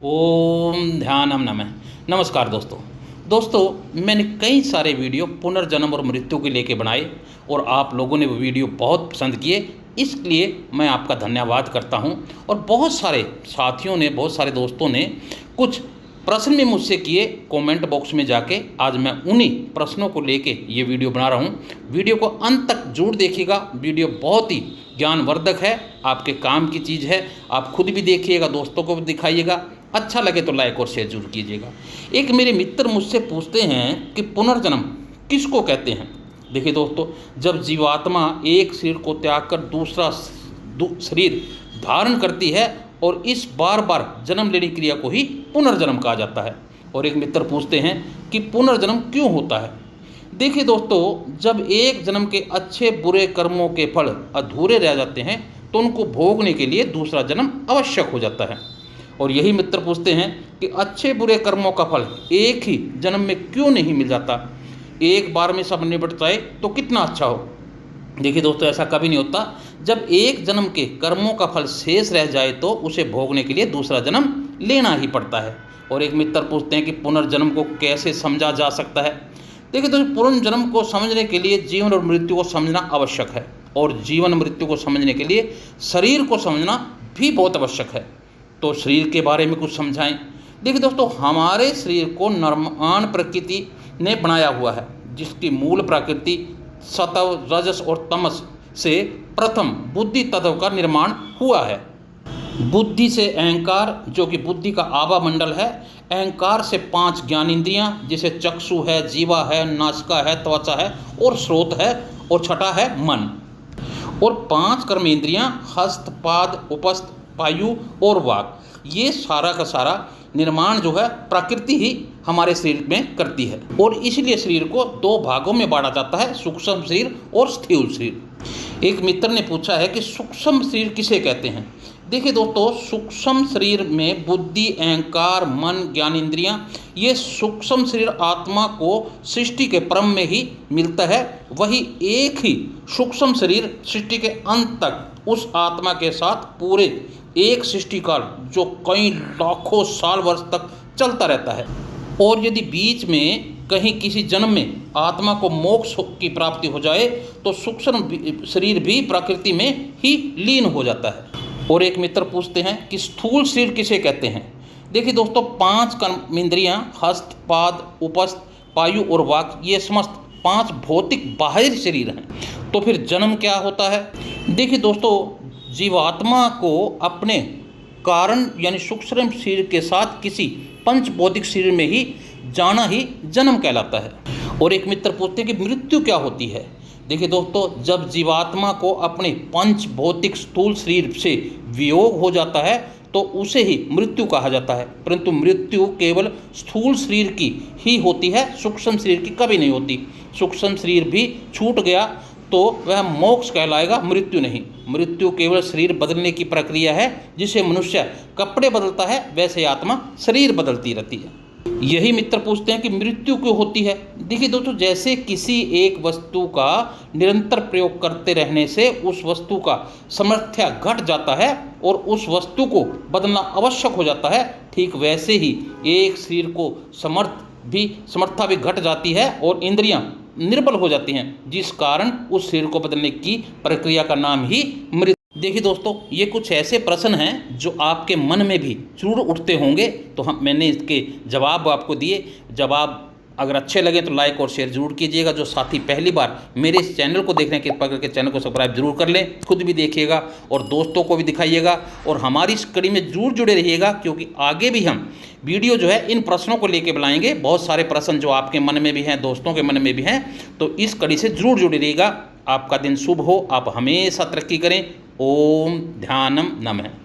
ओम ध्यानम नमः। नमस्कार दोस्तों, मैंने कई सारे वीडियो पुनर्जन्म और मृत्यु के लेके बनाए और आप लोगों ने वो वीडियो बहुत पसंद किए। इसलिए मैं आपका धन्यवाद करता हूं। और बहुत सारे साथियों ने, बहुत सारे दोस्तों ने कुछ प्रश्न भी मुझसे किए कमेंट बॉक्स में जाके। आज मैं उन्हीं प्रश्नों को लेके ये वीडियो बना रहा हूँ। वीडियो को अंत तक जरूर देखिएगा। वीडियो बहुत ही ज्ञानवर्धक है, आपके काम की चीज़ है। आप खुद भी देखिएगा, दोस्तों को भी दिखाइएगा। अच्छा लगे तो लाइक और शेयर जरूर कीजिएगा। एक मेरे मित्र मुझसे पूछते हैं कि पुनर्जन्म किसको कहते हैं। देखिए दोस्तों, जब जीवात्मा एक शरीर को त्याग कर दूसरा शरीर धारण करती है और इस बार बार जन्म लेने की क्रिया को ही पुनर्जन्म कहा जाता है। और एक मित्र पूछते हैं कि पुनर्जन्म क्यों होता है। देखिए दोस्तों, जब एक जन्म के अच्छे बुरे कर्मों के फल अधूरे रह जाते हैं तो उनको भोगने के लिए दूसरा जन्म आवश्यक हो जाता है। और यही मित्र पूछते हैं कि अच्छे बुरे कर्मों का फल एक ही जन्म में क्यों नहीं मिल जाता, एक बार में सब निपट जाए तो कितना अच्छा हो। देखिए दोस्तों, ऐसा कभी नहीं होता। जब एक जन्म के कर्मों का फल शेष रह जाए तो उसे भोगने के लिए दूसरा जन्म लेना ही पड़ता है। और एक मित्र पूछते हैं कि पुनर्जन्म को कैसे समझा जा सकता है। देखिए दोस्तों, पुनर्जन्म को समझने के लिए जीवन और मृत्यु को समझना आवश्यक है। और जीवन मृत्यु को समझने के लिए शरीर को समझना भी बहुत आवश्यक है। तो शरीर के बारे में कुछ समझाएं। देखिए दोस्तों, हमारे शरीर को निर्माण प्रकृति ने बनाया हुआ है, जिसकी मूल प्रकृति सत्व, रजस और तमस से प्रथम बुद्धि तत्व का निर्माण हुआ है। बुद्धि से अहंकार, जो कि बुद्धि का आभा मंडल है। अहंकार से 5 ज्ञानेंद्रियां, जैसे चक्षु है, जीवा है, नासिका है, त्वचा है और श्रोत है। और छठा है मन। और 5 कर्मेंद्रियां, हस्त, पाद, उपस्थ, वायु और वाक। ये सारा का सारा निर्माण जो है प्रकृति ही हमारे शरीर में करती है। और इसलिए शरीर को 2 भागों में बांटा जाता है, सूक्ष्म शरीर और स्थूल शरीर। एक मित्र ने पूछा है कि सूक्ष्म शरीर किसे कहते हैं। देखिए दोस्तों, सूक्ष्म शरीर में बुद्धि, अहंकार, मन, ज्ञानेंद्रियां, ये सूक्ष्म शरीर आत्मा को सृष्टि के क्रम में ही मिलता है। वही एक ही सूक्ष्म शरीर सृष्टि के अंत तक उस आत्मा के साथ पूरे एक सृष्टि काल, जो कई लाखों साल वर्ष तक चलता रहता है। और यदि बीच में कहीं किसी जन्म में आत्मा को मोक्ष की प्राप्ति हो जाए तो सूक्ष्म शरीर भी प्रकृति में ही लीन हो जाता है। और एक मित्र पूछते हैं कि स्थूल शरीर किसे कहते हैं। देखिए दोस्तों, 5 कर्मेंद्रियां, हस्त, पाद, उपस्थ, वायु और वाक, ये समस्त 5 भौतिक बाहरी शरीर हैं। तो फिर जन्म क्या होता है। देखिए दोस्तों, जीवात्मा को अपने कारण यानी सूक्ष्म शरीर के साथ किसी पंच भौतिक शरीर में ही जाना ही जन्म कहलाता है। और एक मित्र पूछते हैं कि मृत्यु क्या होती है। देखिए दोस्तों, जब जीवात्मा को अपने पंच भौतिक स्थूल शरीर से वियोग हो जाता है तो उसे ही मृत्यु कहा जाता है। परंतु मृत्यु केवल स्थूल शरीर की ही होती है, सूक्ष्म शरीर की कभी नहीं होती। सूक्ष्म शरीर भी छूट गया तो वह मोक्ष कहलाएगा, मृत्यु नहीं। मृत्यु केवल शरीर बदलने की प्रक्रिया है। जिसे मनुष्य कपड़े बदलता है वैसे आत्मा शरीर बदलती रहती है। यही मित्र पूछते हैं कि मृत्यु क्यों होती है। देखिए दोस्तों, जैसे किसी एक वस्तु का निरंतर प्रयोग करते रहने से उस वस्तु का सामर्थ्य घट जाता है और उस वस्तु को बदलना आवश्यक हो जाता है, ठीक वैसे ही एक शरीर को समर्था भी घट जाती है और इंद्रियां निर्बल हो जाती हैं, जिस कारण उस शरीर को बदलने की प्रक्रिया का नाम ही मृत्यु। देखिए दोस्तों, ये कुछ ऐसे प्रश्न हैं जो आपके मन में भी जरूर उठते होंगे। तो मैंने इसके जवाब आपको दिए। जवाब अगर अच्छे लगे तो लाइक और शेयर जरूर कीजिएगा। जो साथी पहली बार मेरे इस चैनल को देख रहे हैं, कृपा करके चैनल को सब्सक्राइब जरूर कर लें। खुद भी देखिएगा और दोस्तों को भी दिखाइएगा। और हमारी इस कड़ी में जरूर जुड़े रहिएगा, क्योंकि आगे भी हम वीडियो जो है इन प्रश्नों को लेके बनाएंगे। बहुत सारे प्रश्न जो आपके मन में भी हैं, दोस्तों के मन में भी हैं। तो इस कड़ी से जरूर जुड़े रहिएगा। आपका दिन शुभ हो, आप हमेशा तरक्की करें। ओम ध्यानम नमः।